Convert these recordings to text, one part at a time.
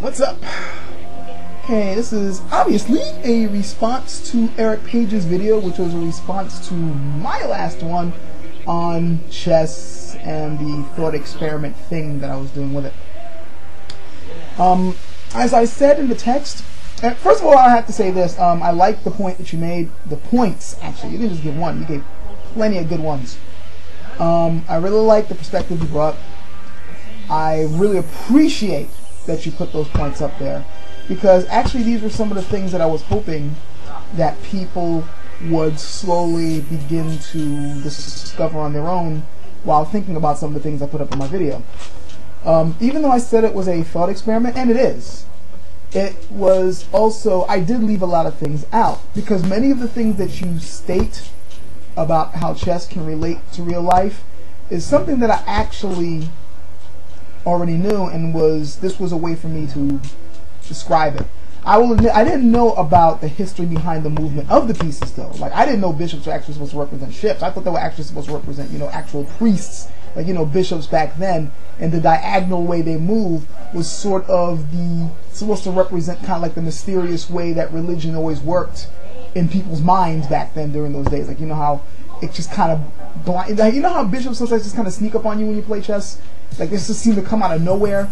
What's up? Okay, this is obviously a response to Eric Page's video, which was a response to my last one on chess and the thought experiment thing that I was doing with it. As I said in the text, first of all, I have to say this. I like the point that you made. The points, actually. You didn't just give one. You gave plenty of good ones. I really like the perspective you brought. I really appreciate that you put those points up there, because actually these were some of the things that I was hoping that people would slowly begin to discover on their own while thinking about some of the things I put up in my video. Even though I said it was a thought experiment, and it was also, I did leave a lot of things out, because many of the things that you state about how chess can relate to real life is something that I actually already knew, and this was a way for me to describe it. I will admit I didn't know about the history behind the movement of the pieces though. Like, I didn't know bishops were actually supposed to represent ships. I thought they were actually supposed to represent, actual priests, like, bishops back then, and the diagonal way they move was sort of supposed to represent kind of like the mysterious way that religion always worked in people's minds back then during those days. Like, how it just kind of blind, like, how bishops sometimes just kind of sneak up on you when you play chess? Like, this just seemed to come out of nowhere.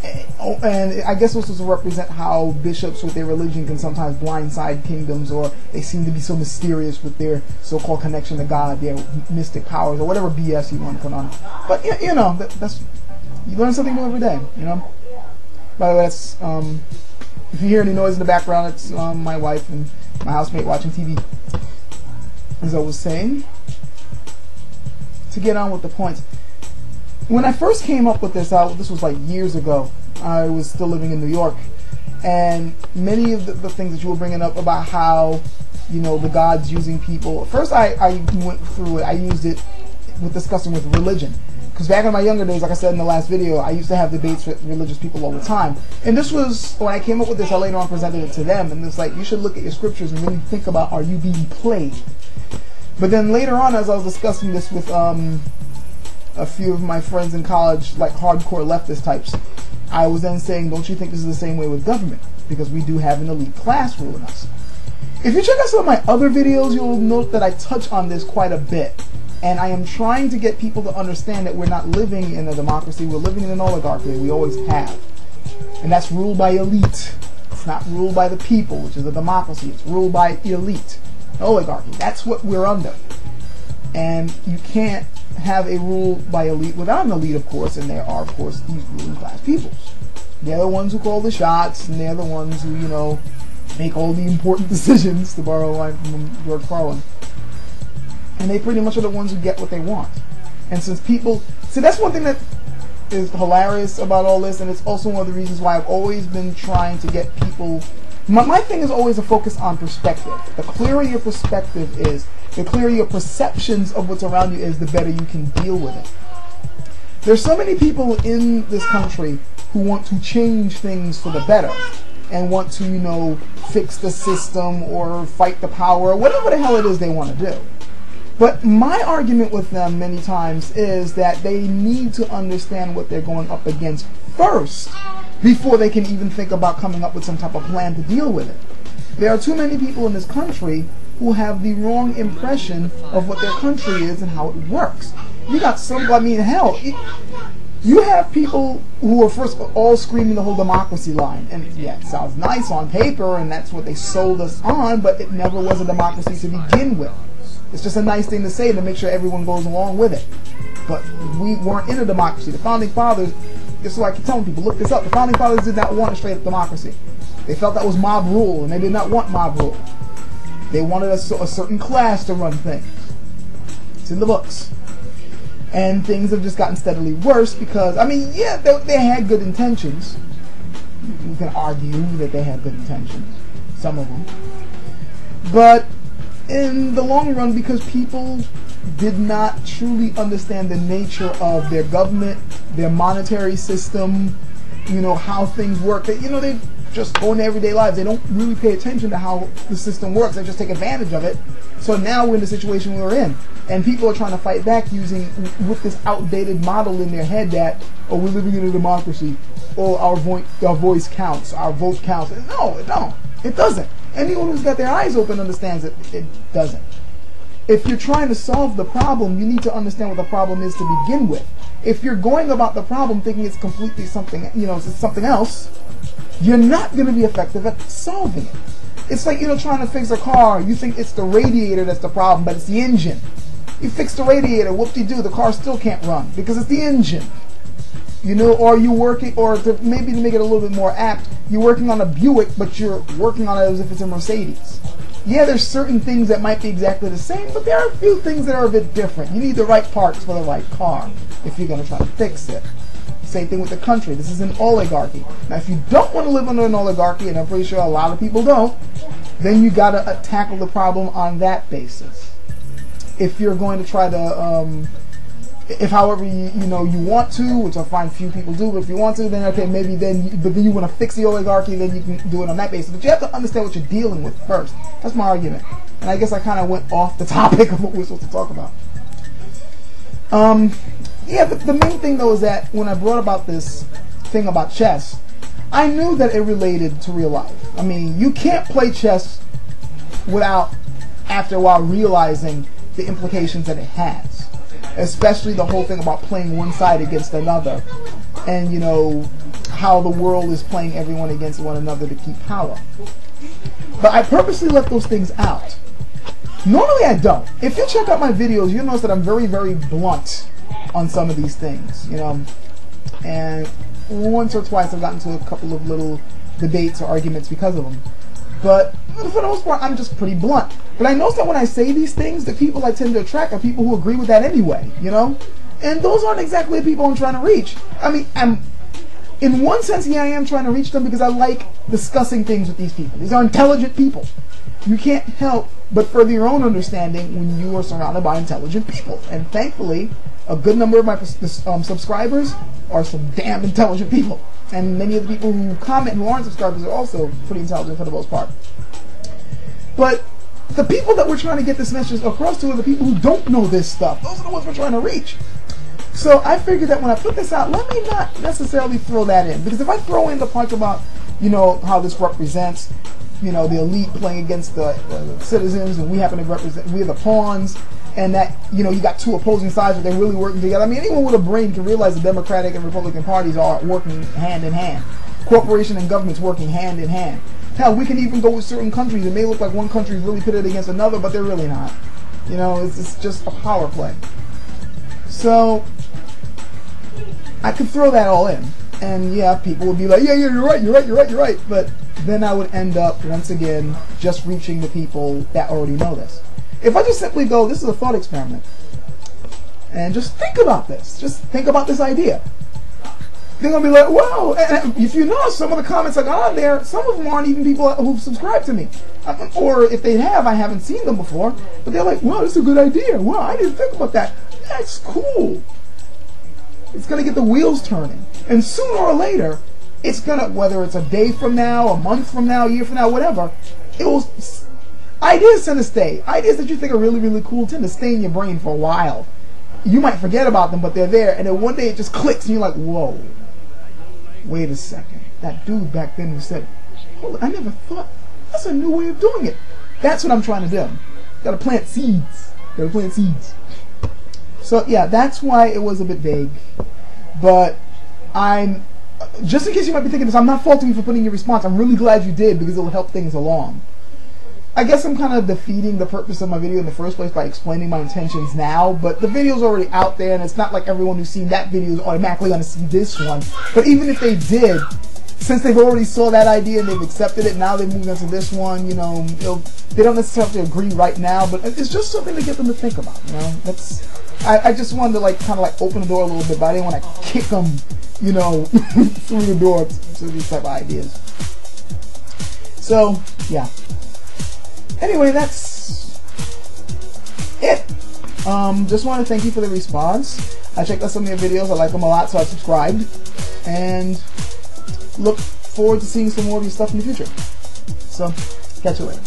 And I guess this was to represent how bishops with their religion can sometimes blindside kingdoms, or they seem to be so mysterious with their so-called connection to God, their mystic powers, or whatever BS you want to put on. But, that's, you learn something new every day, By the way, that's, if you hear any noise in the background, it's my wife and my housemate watching TV. As I was saying, to get on with the points. When I first came up with this, this was like years ago. I was still living in New York, and many of the things that you were bringing up about how, the gods using people. First, I went through it. I used it with discussing with religion, because back in my younger days, like I said in the last video, I used to have debates with religious people all the time. And this was when I came up with this. I later on presented it to them, and it's like, you should look at your scriptures and really think about, are you being played? But then later on, as I was discussing this with a few of my friends in college, like hardcore leftist types, I was then saying, don't you think this is the same way with government? Because we do have an elite class ruling us. If you check out some of my other videos, you'll note that I touch on this quite a bit. And I am trying to get people to understand that we're not living in a democracy, we're living in an oligarchy. We always have. And that's ruled by elite. It's not ruled by the people, which is a democracy. It's ruled by elite. Oligarchy. That's what we're under. And you can't have a rule by elite without an elite, of course, and there are, of course, these ruling class peoples. They're the ones who call the shots, and they're the ones who, make all the important decisions, to borrow a line from George Carlin. And they pretty much are the ones who get what they want. And since people... See, that's one thing that is hilarious about all this, and it's also one of the reasons why I've always been trying to get people... My thing is always a focus on perspective. The clearer your perspective is, the clearer your perceptions of what's around you is, the better you can deal with it. There's so many people in this country who want to change things for the better and want to, fix the system or fight the power or whatever the hell it is they want to do. But my argument with them many times is that they need to understand what they're going up against first before they can even think about coming up with some type of plan to deal with it. There are too many people in this country who have the wrong impression of what their country is and how it works. You got hell, you have people who are first all screaming the whole democracy line. And yeah, it sounds nice on paper, and that's what they sold us on, but it never was a democracy to begin with. It's just a nice thing to say to make sure everyone goes along with it. But we weren't in a democracy. The Founding Fathers, this is why I keep telling people, look this up. The Founding Fathers did not want a straight-up democracy. They felt that was mob rule, and they did not want mob rule. They wanted a certain class to run things. It's in the books. And things have just gotten steadily worse because, yeah, they had good intentions. You can argue that they had good intentions. Some of them. But in the long run, because people did not truly understand the nature of their government, their monetary system, how things work. just go in their everyday lives. They don't really pay attention to how the system works. They just take advantage of it. So now we're in the situation we're in, and people are trying to fight back with this outdated model in their head that, oh, we're living in a democracy, or our voice counts, our vote counts. No, it don't. It doesn't. Anyone who's got their eyes open understands that it doesn't. If you're trying to solve the problem, you need to understand what the problem is to begin with. If you're going about the problem thinking it's completely something, it's something else, you're not going to be effective at solving it. It's like, trying to fix a car. You think it's the radiator that's the problem, but it's the engine. You fix the radiator, whoop-de-doo, the car still can't run because it's the engine. Or you working, or maybe to make it a little bit more apt, you're working on a Buick, but you're working on it as if it's a Mercedes. Yeah, there's certain things that might be exactly the same, but there are a few things that are a bit different. You need the right parts for the right car if you're going to try to fix it. Same thing with the country. This is an oligarchy. Now, if you don't want to live under an oligarchy, and I'm pretty sure a lot of people don't, then you got to tackle the problem on that basis. If you're going to try to, if however you want to, which I find few people do, but if you want to, then okay, maybe but then you want to fix the oligarchy, then you can do it on that basis. But you have to understand what you're dealing with first. That's my argument. And I guess I kind of went off the topic of what we're supposed to talk about. Yeah, the main thing though is that when I brought about this thing about chess, I knew that it related to real life. I mean, you can't play chess without, after a while, realizing the implications that it has. Especially the whole thing about playing one side against another, and how the world is playing everyone against one another to keep power. But I purposely left those things out. Normally I don't. If you check out my videos, you'll notice that I'm very, very blunt on some of these things, and once or twice I've gotten into a couple of little debates or arguments because of them. But for the most part, I'm just pretty blunt. But I notice that when I say these things, the people I tend to attract are people who agree with that anyway, And those aren't exactly the people I'm trying to reach. I mean, in one sense, yeah, I am trying to reach them because I like discussing things with these people. These are intelligent people. You can't help but further your own understanding when you are surrounded by intelligent people. And thankfully, a good number of my subscribers are some damn intelligent people. And many of the people who comment who aren't subscribers are also pretty intelligent for the most part. But the people that we're trying to get this message across to are the people who don't know this stuff. Those are the ones we're trying to reach. So I figured that when I put this out, let me not necessarily throw that in. Because if I throw in the part about, how this represents, the elite playing against the citizens, and we happen to represent, we're the pawns, and that, you got two opposing sides, but they're really working together. I mean, anyone with a brain can realize the Democratic and Republican parties are working hand in hand. Corporation and government's working hand in hand. Hell, we can even go with certain countries. It may look like one country is really pitted against another, but they're really not. It's just a power play. So I could throw that all in, and yeah, people would be like, yeah, you're right. But then I would end up, once again, just reaching the people that already know this. If I just simply go, this is a thought experiment, and just think about this. Just think about this idea. They're going to be like, wow. And if you notice, some of the comments I got on there, some of them aren't even people who've subscribed to me. Or if they have, I haven't seen them before. But they're like, wow, this is a good idea. Wow, I didn't think about that. That's cool. It's going to get the wheels turning. And sooner or later, it's going to, whether it's a day from now, a month from now, a year from now, whatever, it will... Ideas tend to stay. Ideas that you think are really, really cool tend to stay in your brain for a while. You might forget about them, but they're there, and then one day it just clicks, and you're like, whoa, wait a second. That dude back then who said, hold on, I never thought, that's a new way of doing it. That's what I'm trying to do. Gotta plant seeds. So, yeah, that's why it was a bit vague. But just in case you might be thinking this, I'm not faulting you for putting your response. I'm really glad you did, because it will help things along. I guess I'm kind of defeating the purpose of my video in the first place by explaining my intentions now, but the video's already out there, and it's not like everyone who's seen that video is automatically going to see this one. But even if they did, since they've already saw that idea and they've accepted it, now they've moved on to this one, they don't necessarily have to agree right now, but it's just something to get them to think about, I just wanted to kind of open the door a little bit, but I didn't want to kick them, through the door to these type of ideas. So, yeah. Anyway, that's it. Just want to thank you for the response. I checked out some of your videos. I like them a lot, so I subscribed. And look forward to seeing some more of your stuff in the future. So, catch you later.